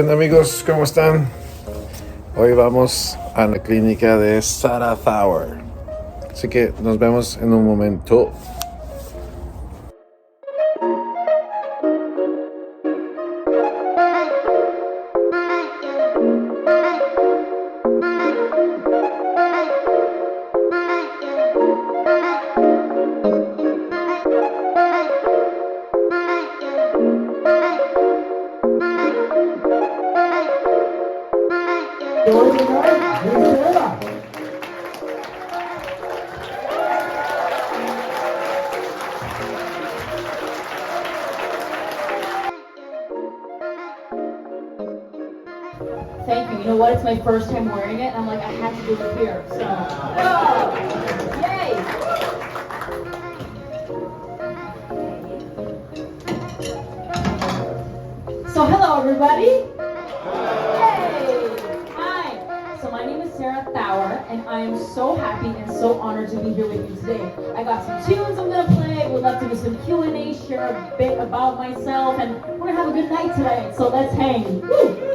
onda amigos? ¿Cómo están? Hoy vamos a la clínica de Thawer. Así que nos vemos en un momento. Thank you. You know what? It's my first time wearing it, and I'm like, I had to do it here. So, oh, yay! So, hello, everybody. Yay! Hi. So, my name is Thawer, and I am so happy and so honored to be here with you today. I got some tunes I'm gonna play. We'd love to do some Q&A, share a bit about myself, and we're gonna have a good night today. So, let's hang. Woo!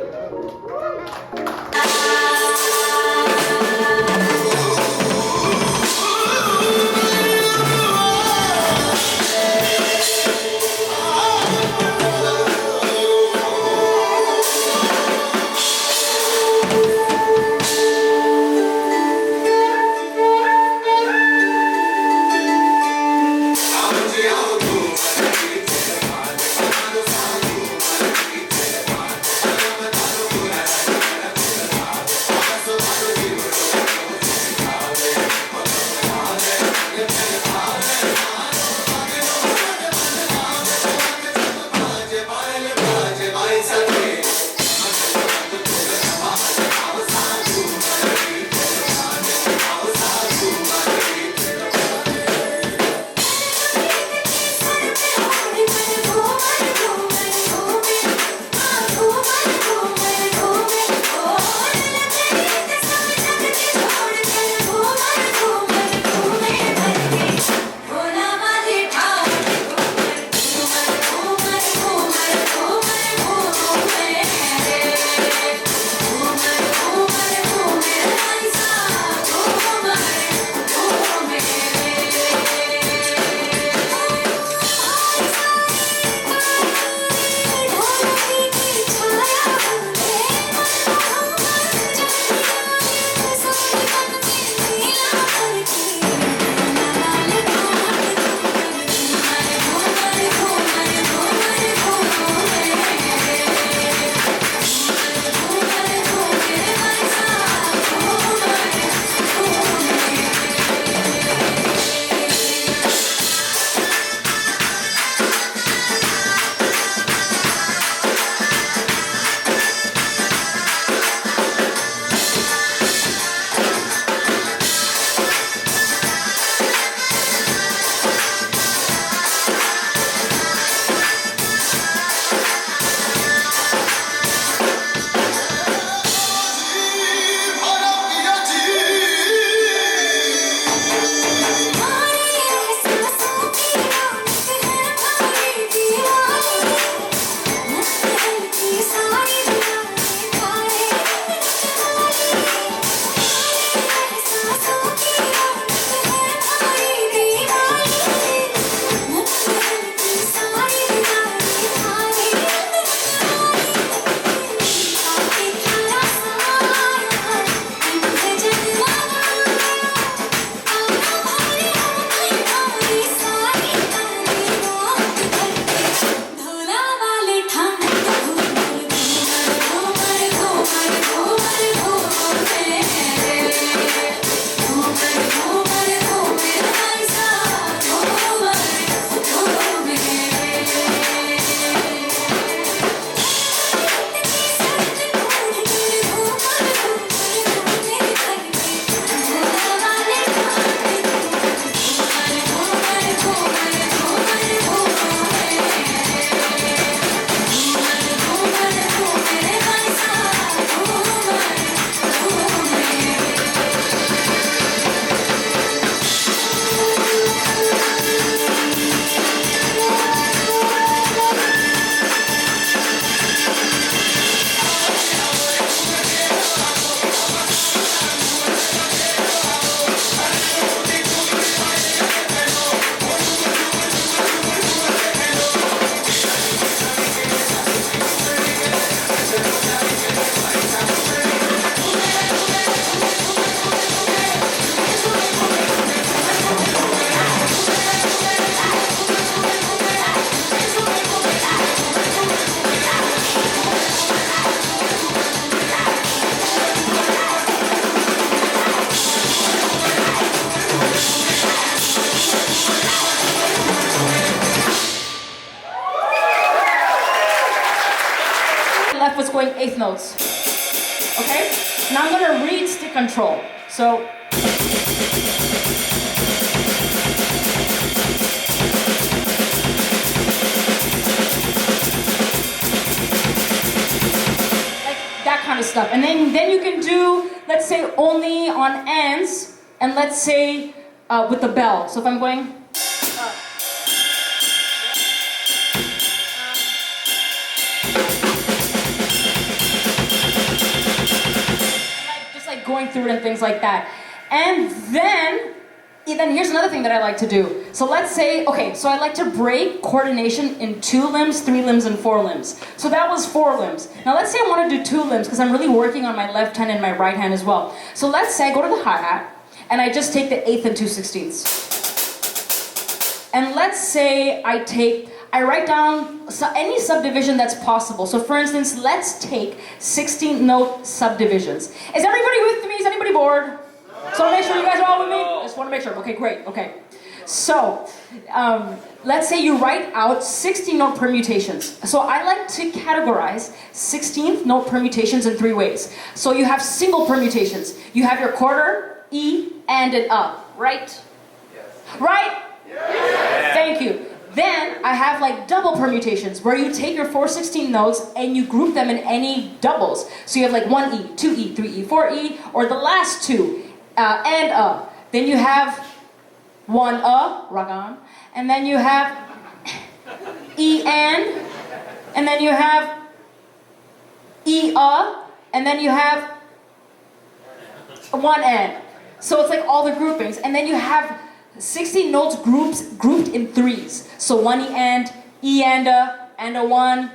eighth notes. Okay? Now I'm gonna read stick control. So, that kind of stuff. And then you can do, let's say, only on ends, and let's say with the bell. So if I'm going, just like going through it and things like that. And then here's another thing that I like to do. So let's say, okay, so I like to break coordination in 2 limbs, 3 limbs, and 4 limbs. So that was 4 limbs. Now let's say I want to do 2 limbs because I'm really working on my left hand and my right hand as well. So let's say I go to the hi-hat and I just take the 8th and 2/16. And let's say I write down any subdivision that's possible. So for instance, let's take 16 note subdivisions. Is everybody with me? Is anybody bored? So make sure you guys are all with me? I just want to make sure. Okay, great. Okay. So, let's say you write out 16 note permutations. So I like to categorize 16th note permutations in 3 ways. So you have single permutations. You have your quarter, E, and an up, right? Yes. Right? Yes. Thank you. Then I have like double permutations where you take your 4 16 notes and you group them in any doubles. So you have like 1E, 2E, 3E, 4E, or the last 2. And then you have 1 rock on, and then you have E and then you have E and then you have 1 N. So it's like all the groupings, and then you have 16 notes grouped in 3s. So 1 E and a 1,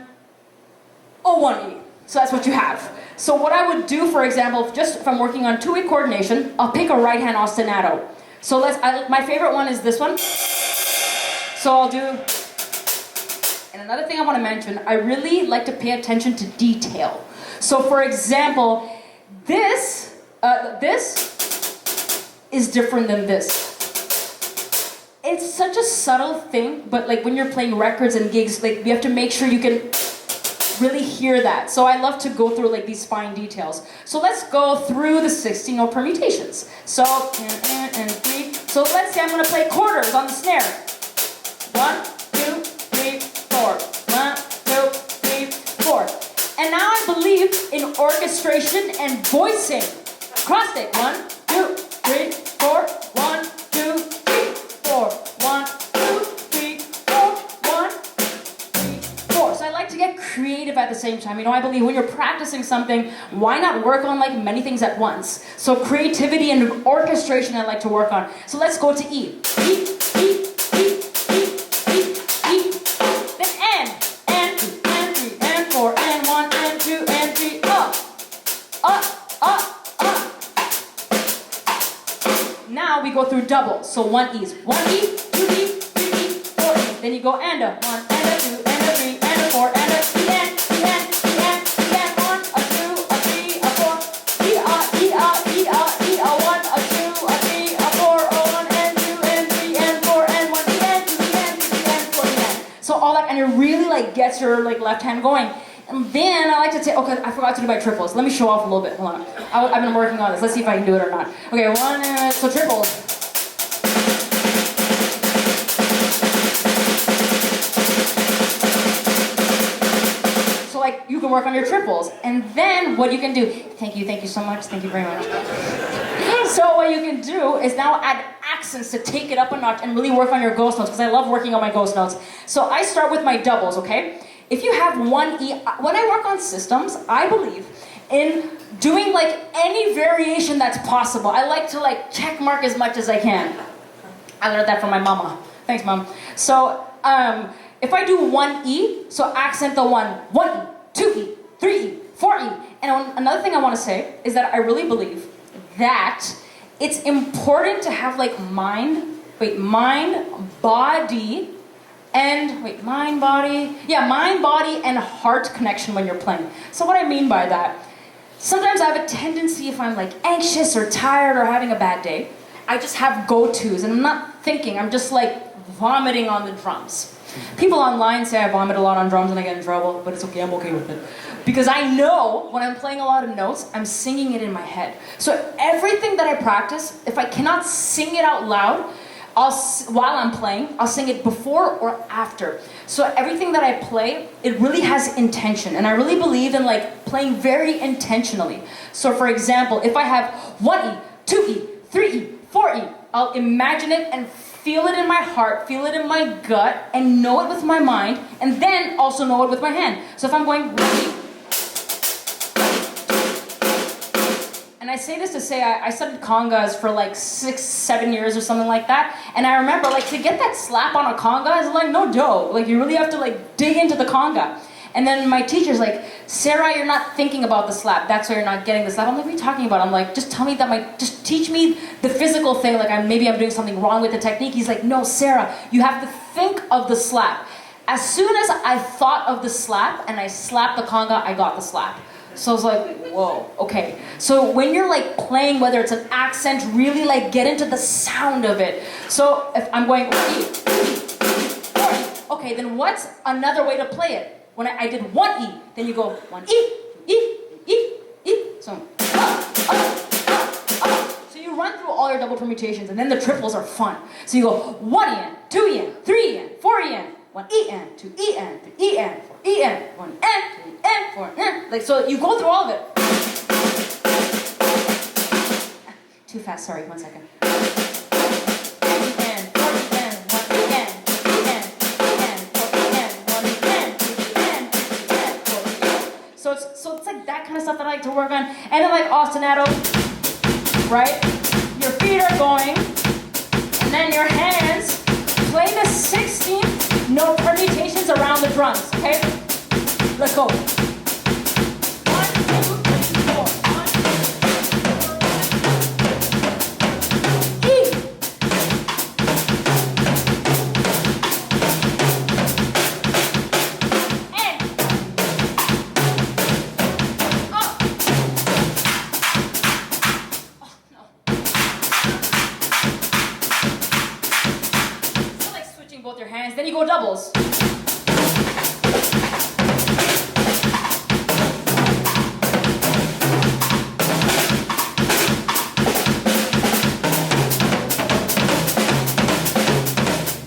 or 1 E. So that's what you have. So what I would do, for example, just if I'm working on 2-way coordination, I'll pick a right hand ostinato. So my favorite one is this one. So I'll do, and another thing I want to mention, I really like to pay attention to detail. So for example, this is different than this. It's such a subtle thing, but like when you're playing records and gigs, like you have to make sure you can really hear that. So I love to go through like these fine details. So let's go through the 16 note permutations. So, and 3. So let's say I'm going to play quarters on the snare. 1, 2, 3, 4. 1, 2, 3, 4. And now I believe in orchestration and voicing. Cross stick. 1, 2, 3, 4. 1, 2, 3, 4. 1, 2, 3, 4. 1, 3, 4. So I like to get creative at the same time. You know, I believe when you're practicing something, why not work on like many things at once? So creativity and orchestration I like to work on. So let's go to E. E, E, E, E, E, E. Then N, and 2, and 3, and 4, and 1, and 2, and 3, up. Now we go through doubles. So 1 E's. 1 E, 2 E, 3 E, 4 E. Then you go and a 1, and a 2, and a 3, and a 4, and a E, and 1, a 2, a 3, a 4. E, a, 1, a 2, a 3, a 4, a 1, and 2, and 3, and 4, and 1, E, and 2, E, and 3, and 4, E, and. So all that, and it really like gets your like left hand going. And then I like to take, okay, I forgot to do my triples. Let me show off a little bit, hold on. I've been working on this, let's see if I can do it or not. Okay, 1, so triples. So like, you can work on your triples. And then what you can do, thank you so much, thank you very much. So what you can do is now add accents to take it up a notch and really work on your ghost notes, because I love working on my ghost notes. So I start with my doubles, okay? If you have 1 E, when I work on systems, I believe in doing like any variation that's possible. I like to like check mark as much as I can. I learned that from my mama. Thanks, Mom. So if I do 1 E, so accent the 1 E, 2 E, 3 E, 4 E. And another thing I want to say is that I really believe that it's important to have like mind, body, and mind, body and heart connection when you're playing. So what I mean by that, sometimes I have a tendency, if I'm like anxious or tired or having a bad day, I just have go-tos and I'm not thinking, I'm just like vomiting on the drums. People online say I vomit a lot on drums and I get in trouble, but it's okay, I'm okay with it. Because I know when I'm playing a lot of notes, I'm singing it in my head. So everything that I practice, if I cannot sing it out loud, while I'm playing, I'll sing it before or after. So everything that I play, it really has intention. And I really believe in like playing very intentionally. So for example, if I have 1E, 2E, 3E, 4E, I'll imagine it and feel it in my heart, feel it in my gut, and know it with my mind, and then also know it with my hand. So if I'm going 1E, and I say this to say I studied congas for like 6-7 years or something like that, and I remember like to get that slap on a conga is like no joke. Like you really have to like dig into the conga. And then my teacher's like, Sarah, you're not thinking about the slap. That's why you're not getting the slap. I'm like, what are you talking about? I'm like, just tell me that just teach me the physical thing. Like maybe I'm doing something wrong with the technique. He's like, no, Sarah, you have to think of the slap. As soon as I thought of the slap and I slapped the conga, I got the slap. So I was like, whoa, okay. So when you're like playing, whether it's an accent, really like get into the sound of it. So if I'm going, okay, then what's another way to play it? When I did 1E, then you go 1E, E. So, so you run through all your double permutations, and then the triples are fun. So you go 1E, 2E, 3E, 4E, 1E, 2E, 3E, 4E, 1E, 2E, 4E. Like so, you go through all of it. Too fast. Sorry. 1 second. So it's like that kind of stuff that I like to work on. And then like ostinato, right? Your feet are going, and then your hands play the 16th note permutations around the drums, okay? Let's go. 1, 2, 3, 4. 1, E. Both your hands, then you go doubles.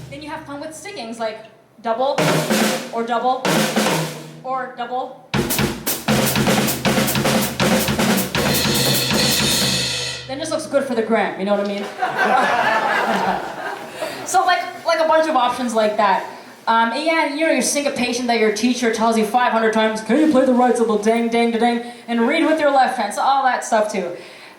Then you have fun with stickings, like double, or double, or double. Then just looks good for the gram, you know what I mean? So like a bunch of options like that. And yeah, you know, your syncopation that your teacher tells you 500 times, can you play the right syllable, dang, dang, dang, and read with your left hand, so all that stuff too.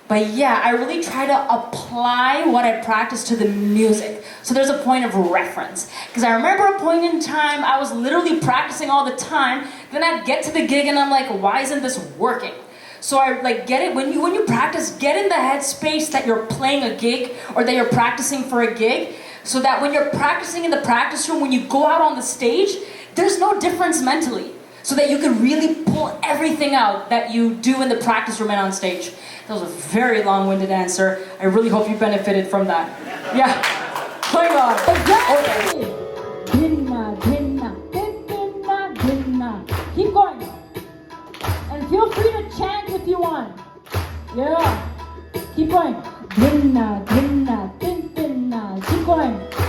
But yeah, I really try to apply what I practice to the music. So there's a point of reference. Because I remember a point in time, I was literally practicing all the time, then I'd get to the gig and I'm like, why isn't this working? So I like get it, when you practice, get in the headspace that you're playing a gig or that you're practicing for a gig, so that when you're practicing in the practice room, when you go out on the stage, there's no difference mentally. So that you can really pull everything out that you do in the practice room and on stage. That was a very long-winded answer. I really hope you benefited from that. Yeah. Hang on. Okay. Keep going. And feel free to chant if you want. Yeah. Keep going. Keep going.